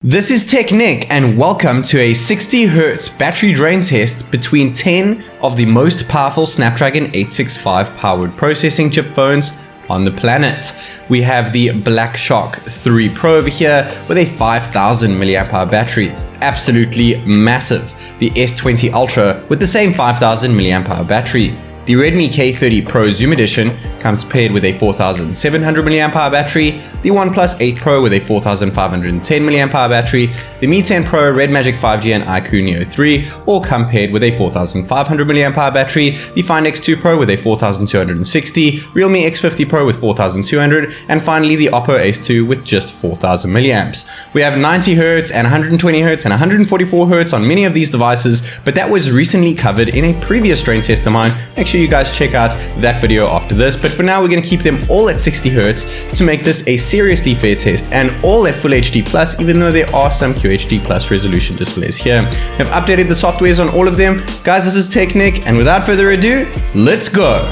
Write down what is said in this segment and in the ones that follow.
This is TechNick and welcome to a 60Hz battery drain test between 10 of the most powerful Snapdragon 865 powered processing chip phones on the planet. We have the Black Shark 3 Pro over here with a 5000 mAh battery. Absolutely massive. The S20 Ultra with the same 5000 mAh battery. The Redmi K30 Pro Zoom Edition comes paired with a 4700 mAh battery, the OnePlus 8 Pro with a 4510 mAh battery, the Mi 10 Pro, RedMagic 5G and iQOO Neo 3 all come paired with a 4500 mAh battery, the Find X2 Pro with a 4260, Realme X50 Pro with 4200, and finally the Oppo Ace 2 with just 4000 milliamps. We have 90Hz and 120Hz and 144Hz on many of these devices, but that was recently covered in a previous drain test of mine. Make sure you guys check out that video after this, but for now we're going to keep them all at 60Hz to make this a seriously fair test, and all at Full HD Plus, even though there are some QHD Plus resolution displays here. I've updated the softwares on all of them. Guys, this is TechNick, and without further ado, let's go!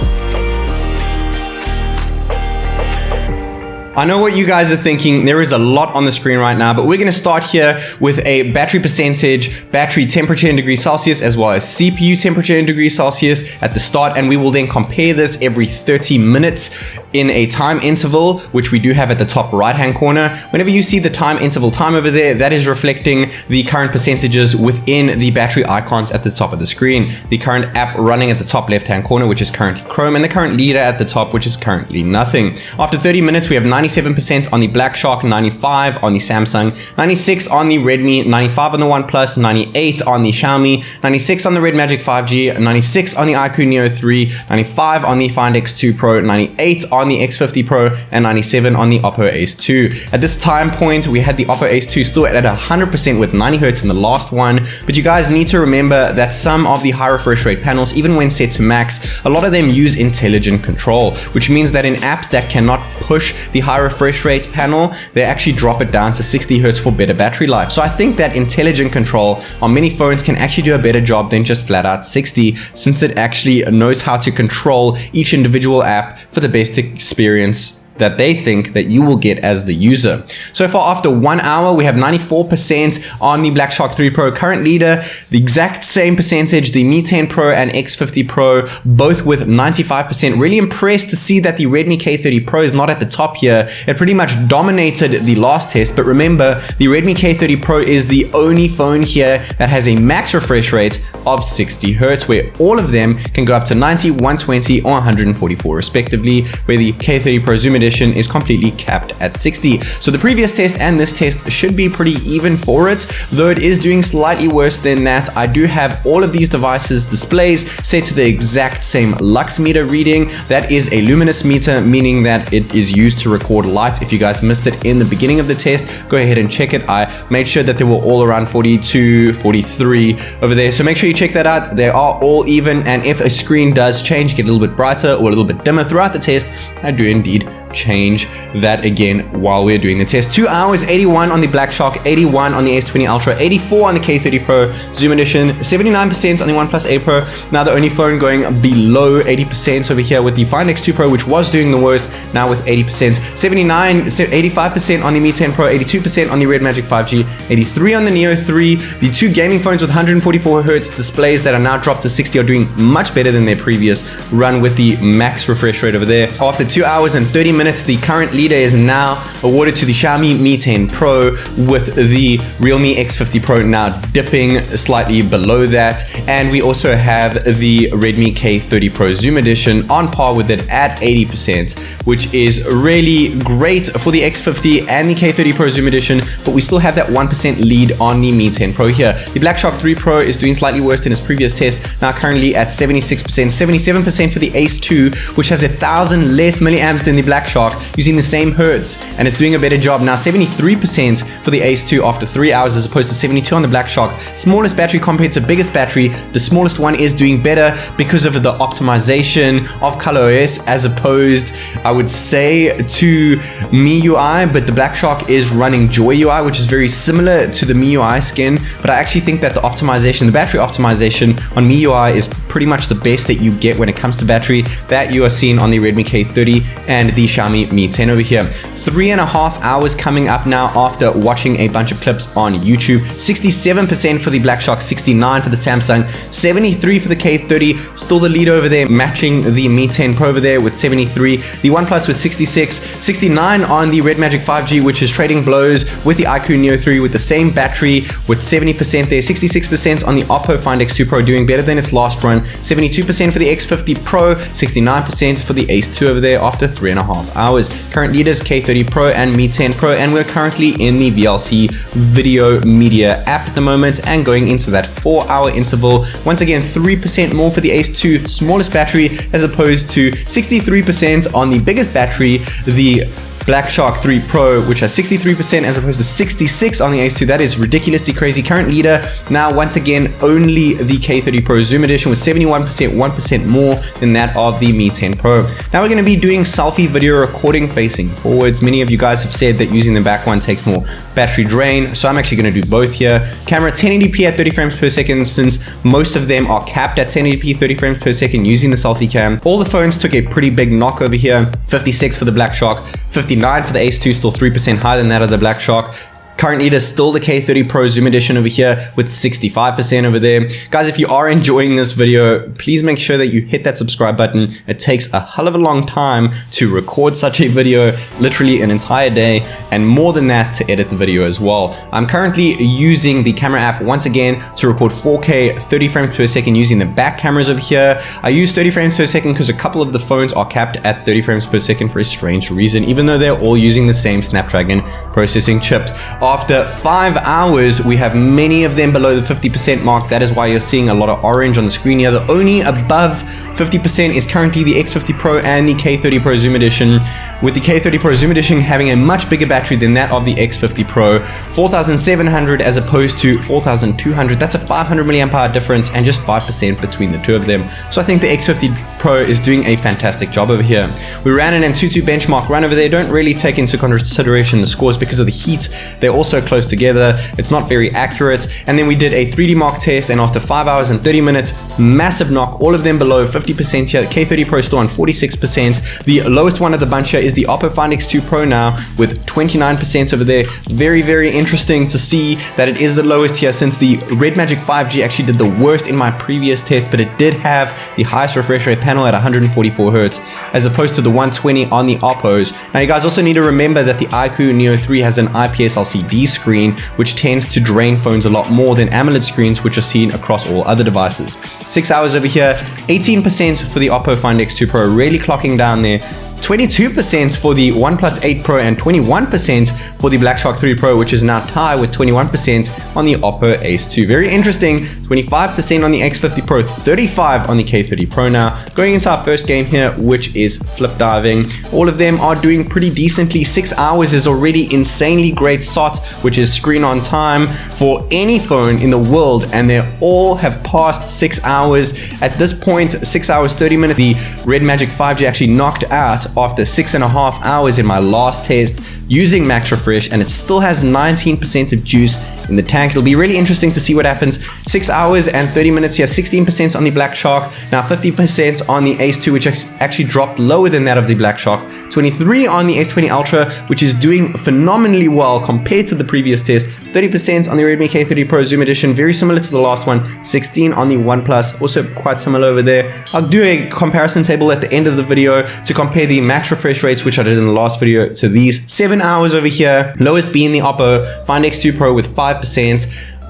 I know what you guys are thinking. There is a lot on the screen right now, but we're going to start here with a battery percentage, battery temperature in degrees Celsius, as well as CPU temperature in degrees Celsius at the start, and we will then compare this every 30 minutes in a time interval, which we do have at the top right hand corner. Whenever you see the time interval time over there, that is reflecting the current percentages within the battery icons at the top of the screen. The current app running at the top left hand corner, which is currently Chrome, and the current leader at the top, which is currently nothing. After 30 minutes, we have 97% on the Black Shark, 95 on the Samsung, 96 on the Redmi, 95 on the OnePlus, 98 on the Xiaomi, 96 on the RedMagic 5G, 96 on the iQOO Neo 3, 95 on the Find X2 Pro, 98 on the X50 Pro, and 97 on the Oppo Ace 2. At this time point, we had the Oppo Ace 2 still at 100% with 90Hz in the last one, but you guys need to remember that some of the high refresh rate panels, even when set to max, a lot of them use intelligent control, which means that in apps that cannot push the high refresh rate panel, they actually drop it down to 60Hz for better battery life. So I think that intelligent control on many phones can actually do a better job than just flat out 60, since it actually knows how to control each individual app for the best experience that they think that you will get as the user. So far, after 1 hour, we have 94% on the Black Shark 3 Pro, current leader, the exact same percentage, the Mi 10 Pro and X50 Pro, both with 95%. Really impressed to see that the Redmi K30 Pro is not at the top here. It pretty much dominated the last test, but remember, the Redmi K30 Pro is the only phone here that has a max refresh rate of 60Hz, where all of them can go up to 90, 120, or 144 respectively, where the K30 Pro Zoom Edition is completely capped at 60. So the previous test and this test should be pretty even for it, though it is doing slightly worse than that. I do have all of these devices displays set to the exact same lux meter reading. That is a luminous meter, meaning that it is used to record light. If you guys missed it in the beginning of the test, go ahead and check it. I made sure that they were all around 42, 43 over there, so make sure you check that out. They are all even, and if a screen does change, get a little bit brighter or a little bit dimmer throughout the test, I do indeed change that again while we're doing the test. 2 hours, 81 on the Black Shark, 81 on the S20 Ultra, 84 on the K30 Pro Zoom Edition, 79% on the OnePlus 8 Pro. Now the only phone going below 80% over here with the Find X2 Pro, which was doing the worst, now with 80%, 85% on the Mi 10 Pro, 82% on the RedMagic 5G, 83 on the Neo 3. The two gaming phones with 144Hz displays that are now dropped to 60 are doing much better than their previous run with the max refresh rate over there. After 2 hours and 30 minutes, the current leader is now awarded to the Xiaomi Mi 10 Pro, with the Realme X50 Pro now dipping slightly below that, and we also have the Redmi K30 Pro Zoom Edition on par with it at 80%, which is really great for the X50 and the K30 Pro Zoom Edition, but we still have that 1% lead on the Mi 10 Pro here. The Black Shark 3 Pro is doing slightly worse than its previous test, now currently at 76%, 77% for the Ace 2, which has 1000 less milliamps than the Black Shark, using the same hertz, and it's doing a better job now. 73% for the Ace 2 after 3 hours, as opposed to 72 on the Black Shark. Smallest battery compared to biggest battery, the smallest one is doing better because of the optimization of ColorOS, as opposed, I would say, to MIUI, but the Black Shark is running Joy UI, which is very similar to the MIUI skin, but I actually think that the optimization, the battery optimization on MIUI is pretty much the best that you get when it comes to battery that you are seeing on the Redmi K30 and the Xiaomi Mi 10 over here. 3.5 hours coming up now after watching a bunch of clips on YouTube. 67% for the Black Shark, 69 for the Samsung, 73 for the K30, still the lead over there, matching the Mi 10 Pro over there with 73. The OnePlus with 66, 69 on the RedMagic 5G, which is trading blows with the iQOO Neo 3 with the same battery with 70% there, 66% on the Oppo Find X2 Pro, doing better than its last run, 72% for the X50 Pro, 69% for the Ace 2 over there after 3.5 hours. Current leaders K30 Pro and Mi 10 Pro, and we're currently in the VLC video media app at the moment and going into that 4-hour interval. Once again, 3% more for the Ace 2 smallest battery as opposed to 63% on the biggest battery, the Black Shark 3 Pro, which has 63% as opposed to 66 on the Ace 2. That is ridiculously crazy. Current leader now, once again, only the K30 Pro Zoom Edition with 71%, 1% more than that of the Mi 10 Pro. Now we're going to be doing selfie video recording facing forwards. Many of you guys have said that using the back one takes more battery drain, so I'm actually going to do both here. Camera 1080p at 30 frames per second, since most of them are capped at 1080p 30 frames per second using the selfie cam. All the phones took a pretty big knock over here. 56 for the Black Shark, 59 for the Ace 2, still 3% higher than that of the Black Shark. Current leader still the K30 Pro Zoom Edition over here with 65% over there. Guys, if you are enjoying this video, please make sure that you hit that subscribe button. It takes a hell of a long time to record such a video, literally an entire day, and more than that to edit the video as well. I'm currently using the camera app once again to record 4K 30 frames per second using the back cameras over here. I use 30 frames per second because a couple of the phones are capped at 30 frames per second for a strange reason, even though they're all using the same Snapdragon processing chip. After 5 hours, we have many of them below the 50% mark. That is why you're seeing a lot of orange on the screen here. The only above 50% is currently the X50 Pro and the K30 Pro Zoom Edition, with the K30 Pro Zoom Edition having a much bigger battery than that of the X50 Pro, 4700 as opposed to 4200. That's a 500 milliamp hour difference and just 5% between the two of them. So I think the X50 Pro is doing a fantastic job over here. We ran an Antutu benchmark run over there. Don't really take into consideration the scores because of the heat. They're also close together. It's not very accurate. And then we did a 3D mark test, and after 5 hours and 30 minutes, massive knock, all of them below 50% here. The K30 Pro still on 46%. The lowest one of the bunch here is the Oppo Find X2 Pro now with 29% over there. Very, very interesting to see that it is the lowest here, since the RedMagic 5G actually did the worst in my previous test, but it did have the highest refresh rate panel at 144 Hz as opposed to the 120 on the Oppos. Now you guys also need to remember that the iQOO Neo 3 has an IPS LCD screen, which tends to drain phones a lot more than AMOLED screens, which are seen across all other devices. 6 hours over here, 18% for the Oppo Find X2 Pro, really clocking down there. 22% for the OnePlus 8 Pro and 21% for the Black Shark 3 Pro, which is now tied with 21% on the Oppo Ace 2. Very interesting. 25% on the X50 Pro, 35% on the K30 Pro now. Going into our first game here, which is flip diving. All of them are doing pretty decently. 6 hours is already insanely great SOT, which is screen on time for any phone in the world, and they all have passed 6 hours. At this point, 6 hours 30 minutes, the RedMagic 5G actually knocked out after 6.5 hours in my last test using max refresh, and it still has 19% of juice in the tank. It'll be really interesting to see what happens. 6 hours and 30 minutes here, 16% on the Black Shark, now 50% on the Ace 2, which actually dropped lower than that of the Black Shark, 23% on the S20 Ultra, which is doing phenomenally well compared to the previous test, 30% on the Redmi K30 Pro Zoom Edition, very similar to the last one, 16% on the OnePlus, also quite similar over there. I'll do a comparison table at the end of the video to compare the max refresh rates, which I did in the last video, to these. 7 hours over here, lowest being the Oppo Find X2 Pro with 5%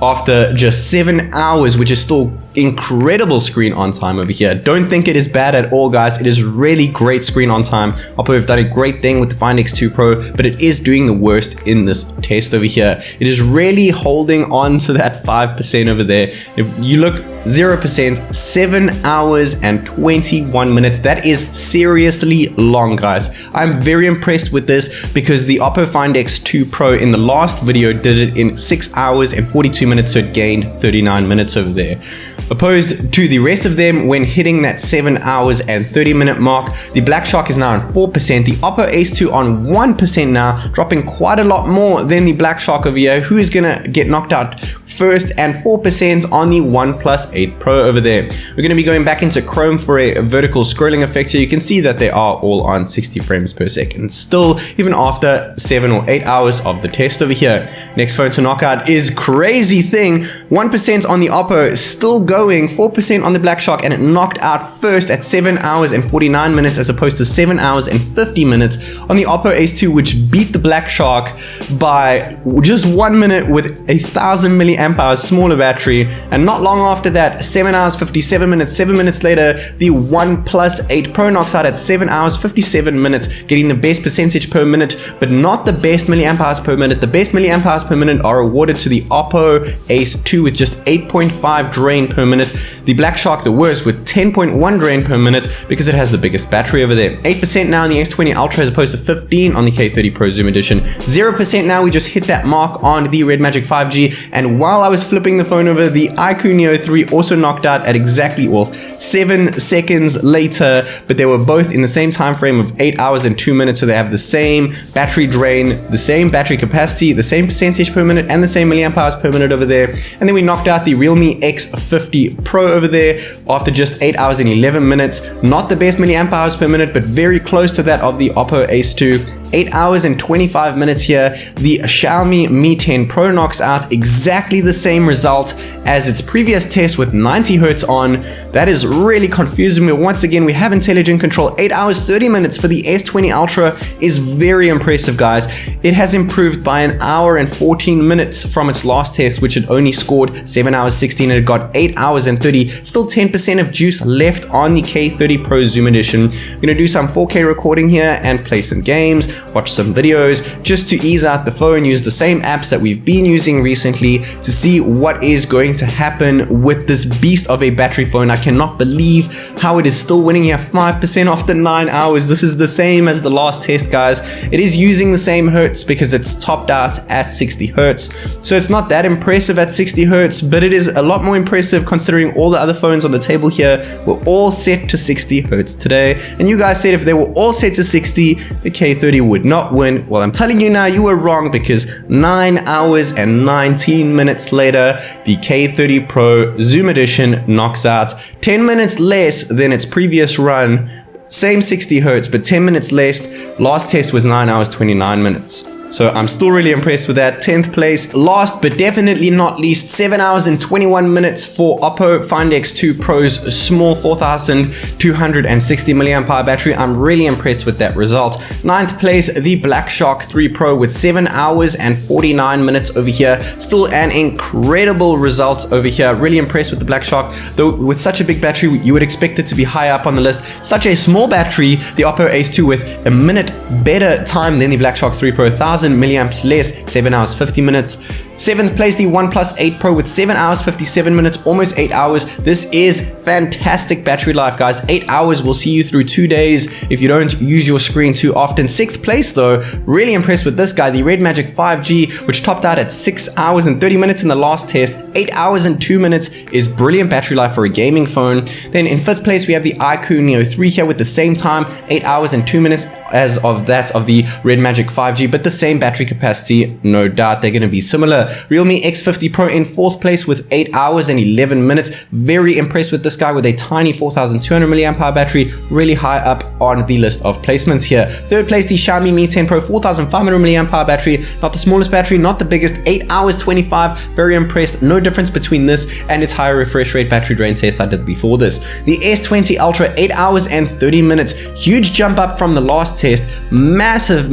after just 7 hours, which is still incredible screen on time over here. Don't think it is bad at all, guys. It is really great screen on time. Oppo have done a great thing with the Find X2 Pro, but it is doing the worst in this test over here. It is really holding on to that 5% over there. If you look, 0%, 7 hours and 21 minutes. That is seriously long, guys. I'm very impressed with this because the Oppo Find X2 Pro in the last video did it in 6 hours and 42 minutes, so it gained 39 minutes over there. Opposed to the rest of them, when hitting that 7 hours and 30 minute mark, the Black Shark is now on 4%, the Oppo Ace 2 on 1% now, dropping quite a lot more than the Black Shark over here, who is gonna get knocked out first, and 4% on the OnePlus 8 Pro over there. We're going to be going back into Chrome for a vertical scrolling effect here. You can see that they are all on 60 frames per second still, even after 7 or 8 hours of the test over here. Next phone to knock out is crazy thing, 1% on the Oppo, still going, 4% on the Black Shark, and it knocked out first at 7 hours and 49 minutes as opposed to 7 hours and 50 minutes on the Oppo Ace 2, which beat the Black Shark by just 1 minute with 1000 milliamp hours smaller battery. And not long after that, 7 hours 57 minutes, 7 minutes later, the OnePlus 8 Pro knocks out at 7 hours 57 minutes, getting the best percentage per minute, but not the best milliamp hours per minute. The best milliamp hours per minute are awarded to the Oppo Ace 2 with just 8.5 drain per minute. The Black Shark the worst with 10.1 drain per minute because it has the biggest battery over there. 8% now on the S20 Ultra as opposed to 15 on the K30 Pro Zoom Edition. 0% now, we just hit that mark on the RedMagic 5G, and while I was flipping the phone over, the iQOO Neo 3 also knocked out at exactly, well, 7 seconds later, but they were both in the same time frame of 8 hours and 2 minutes, so they have the same battery drain, the same battery capacity, the same percentage per minute, and the same milliamp hours per minute over there. And then we knocked out the Realme X50 Pro over there after just 8 hours and 11 minutes. Not the best milliamp hours per minute, but very close to that of the Oppo Ace 2. 8 hours and 25 minutes here. The Xiaomi Mi 10 Pro knocks out exactly the same result as its previous test with 90 Hz on. That is really confusing me. Once again, we have intelligent control. 8 hours 30 minutes for the S20 Ultra is very impressive, guys. It has improved by 1 hour and 14 minutes from its last test, which had only scored 7 hours 16, and it got 8 hours and 30. Still 10% of juice left on the K30 Pro Zoom Edition. I'm gonna do some 4K recording here and play some games, watch some videos, just to ease out the phone, use the same apps that we've been using recently to see what is going to happen with this beast of a battery phone. I cannot believe how it is still winning here, 5% after 9 hours. This is the same as the last test, guys. It is using the same hertz because it's topped out at 60 hertz. So it's not that impressive at 60 hertz, but it is a lot more impressive considering all the other phones on the table here were all set to 60 hertz today. And you guys said if they were all set to 60, the K30 would not win. Well, I'm telling you now, you were wrong, because 9 hours and 19 minutes later, the K30 Pro Zoom Edition knocks out 10 minutes less than its previous run. Same 60 hertz, but 10 minutes less. Last test was 9 hours 29 minutes. So I'm still really impressed with that. 10th place. Last but definitely not least, 7 hours and 21 minutes for Oppo Find X2 Pro's small 4260 milliamp hour battery. I'm really impressed with that result. 9th place, the Black Shark 3 Pro with 7 hours and 49 minutes over here. Still an incredible result over here. Really impressed with the Black Shark. Though with such a big battery, you would expect it to be high up on the list. Such a small battery, the Oppo Ace 2 with a minute better time than the Black Shark 3 Pro, 1000 milliamps less, 7 hours 50 minutes. 7th place, the OnePlus 8 Pro with 7 hours 57 minutes, almost 8 hours. This is fantastic battery life, guys. 8 hours will see you through 2 days if you don't use your screen too often. 6th place though, really impressed with this guy, the RedMagic 5G, which topped out at 6 hours and 30 minutes in the last test. 8 hours and 2 minutes is brilliant battery life for a gaming phone. Then in 5th place, we have the iQOO Neo 3 here with the same time, 8 hours and 2 minutes as of that of the RedMagic 5G, but the same battery capacity, no doubt they're going to be similar. Realme X50 Pro in 4th place with 8 hours and 11 minutes. Very impressed with this guy with a tiny 4200 milliamp hour battery, really high up on the list of placements here. 3rd place, the Xiaomi Mi 10 Pro 4500 milliamp hour battery, not the smallest battery, not the biggest, 8 hours 25. Very impressed. No difference between this and its higher refresh rate battery drain test I did before this. The S20 Ultra, 8 hours and 30 minutes. Huge jump up from the last test. Massive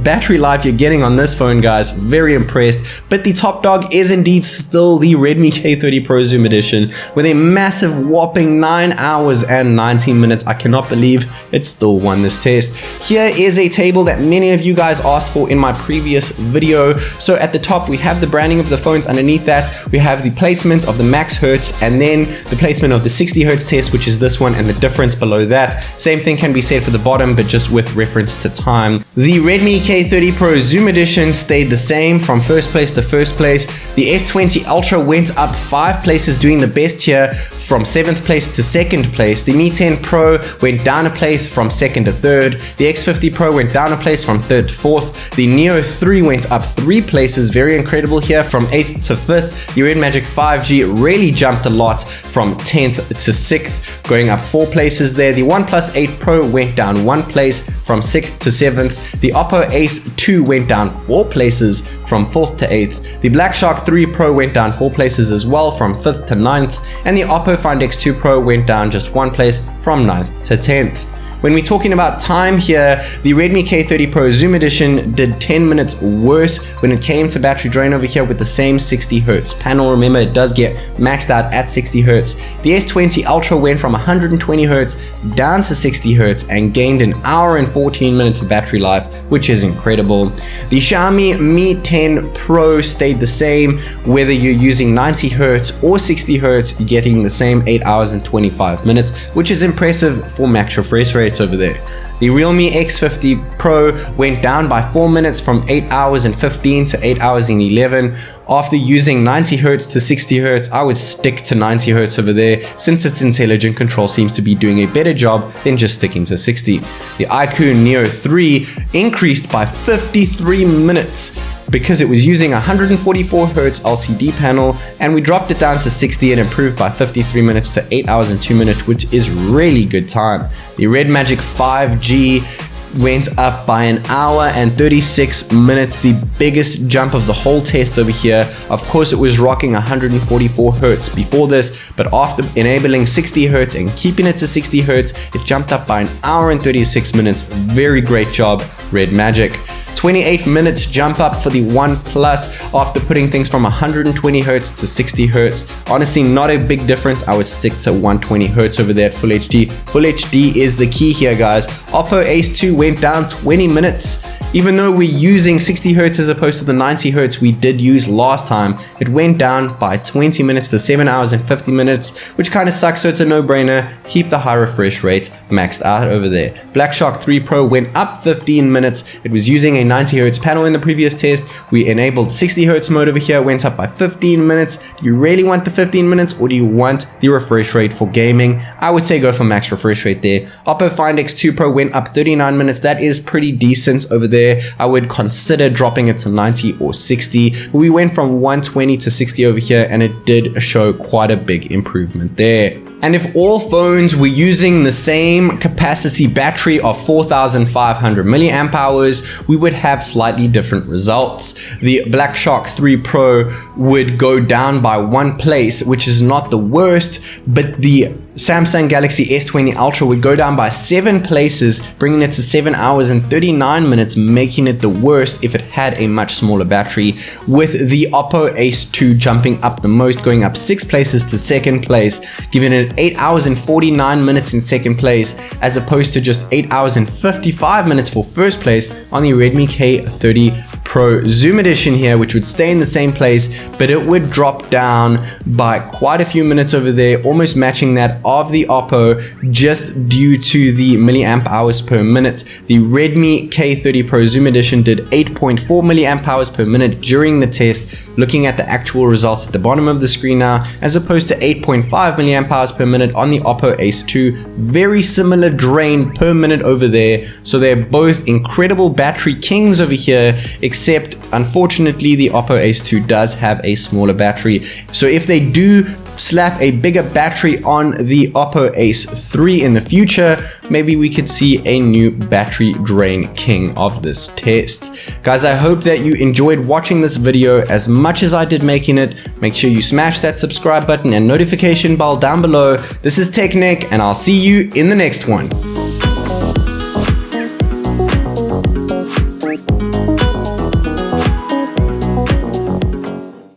battery life you're getting on this phone, guys. Very impressed. But the top dog is indeed still the Redmi K30 Pro Zoom Edition with a massive whopping 9 hours and 19 minutes. I cannot believe it still won this test. Here is a table that many of you guys asked for in my previous video. So at the top we have the branding of the phones. Underneath that we have the placement of the max hertz, and then the placement of the 60 hertz test, which is this one, and the difference below that. Same thing can be said for the bottom, but just with reference to time. The Redmi K30 Pro Zoom Edition stayed the same from first place place to first place. The S20 Ultra went up 5 places, doing the best here from 7th place to 2nd place. The Mi 10 Pro went down a place from 2nd to 3rd. The X50 Pro went down a place from 3rd to 4th. The Neo 3 went up 3 places, very incredible here, from 8th to 5th. The RedMagic 5G really jumped a lot from 10th to 6th, going up 4 places there. The OnePlus 8 Pro went down 1 place from 6th to 7th. The Oppo Ace 2 went down 4 places from 4th to 8th. The Black Shark 3 Pro went down 4 places as well, from 5th to 9th. And the Oppo Find X2 Pro went down just 1 place from 9th to 10th. When we're talking about time here, the Redmi K30 Pro Zoom Edition did 10 minutes worse when it came to battery drain over here with the same 60Hz panel. Remember, it does get maxed out at 60Hz. The S20 Ultra went from 120Hz down to 60Hz and gained an hour and 14 minutes of battery life, which is incredible. The Xiaomi Mi 10 Pro stayed the same. Whether you're using 90Hz or 60Hz, you're getting the same 8 hours and 25 minutes, which is impressive for max refresh rate over there. The Realme X50 Pro went down by 4 minutes from 8 hours and 15 to 8 hours and 11. After using 90Hz to 60Hz, I would stick to 90Hz over there, since its intelligent control seems to be doing a better job than just sticking to 60. The iQOO Neo 3 increased by 53 minutes because it was using 144Hz LCD panel, and we dropped it down to 60 and improved by 53 minutes to 8 hours and 2 minutes, which is really good time. The RedMagic 5G went up by an hour and 36 minutes, the biggest jump of the whole test over here. Of course, it was rocking 144Hz before this, but after enabling 60Hz and keeping it to 60Hz, it jumped up by an hour and 36 minutes. Very great job, RedMagic. 28 minutes jump up for the OnePlus after putting things from 120Hz to 60Hz. Honestly, not a big difference. I would stick to 120Hz over there at Full HD. Full HD is the key here, guys. Oppo Ace 2 went down 20 minutes. Even though we're using 60Hz as opposed to the 90Hz we did use last time, it went down by 20 minutes to 7 hours and 50 minutes, which kind of sucks, so it's a no-brainer. Keep the high refresh rate maxed out over there. Black Shark 3 Pro went up 15 minutes. It was using a 90Hz panel in the previous test. We enabled 60Hz mode over here, went up by 15 minutes. Do you really want the 15 minutes, or do you want the refresh rate for gaming? I would say go for max refresh rate there. Oppo Find X2 Pro went up 39 minutes. That is pretty decent over there. I would consider dropping it to 90 or 60, but we went from 120 to 60 over here, and it did show quite a big improvement there. And if all phones were using the same capacity battery of 4,500 milliamp hours, we would have slightly different results. The Black Shark 3 Pro would go down by 1 place, which is not the worst, but the Samsung Galaxy S20 Ultra would go down by 7 places, bringing it to 7 hours and 39 minutes, making it the worst if it had a much smaller battery, with the Oppo Ace 2 jumping up the most, going up 6 places to 2nd place, giving it 8 hours and 49 minutes in 2nd place, as opposed to just 8 hours and 55 minutes for 1st place on the Redmi K30 Pro Zoom Edition here, which would stay in the same place, but it would drop down by quite a few minutes over there, almost matching that of the Oppo, just due to the milliamp hours per minute. The Redmi K30 Pro Zoom Edition did 8.4 milliamp hours per minute during the test, looking at the actual results at the bottom of the screen now, as opposed to 8.5 milliamp hours per minute on the Oppo Ace 2. Very similar drain per minute over there, so they're both incredible battery kings over here, except unfortunately the Oppo Ace 2 does have a smaller battery. So if they do slap a bigger battery on the Oppo Ace 3 in the future, maybe we could see a new battery drain king of this test. Guys, I hope that you enjoyed watching this video as much as I did making it. Make sure you smash that subscribe button and notification bell down below. This is TechNick, and I'll see you in the next one.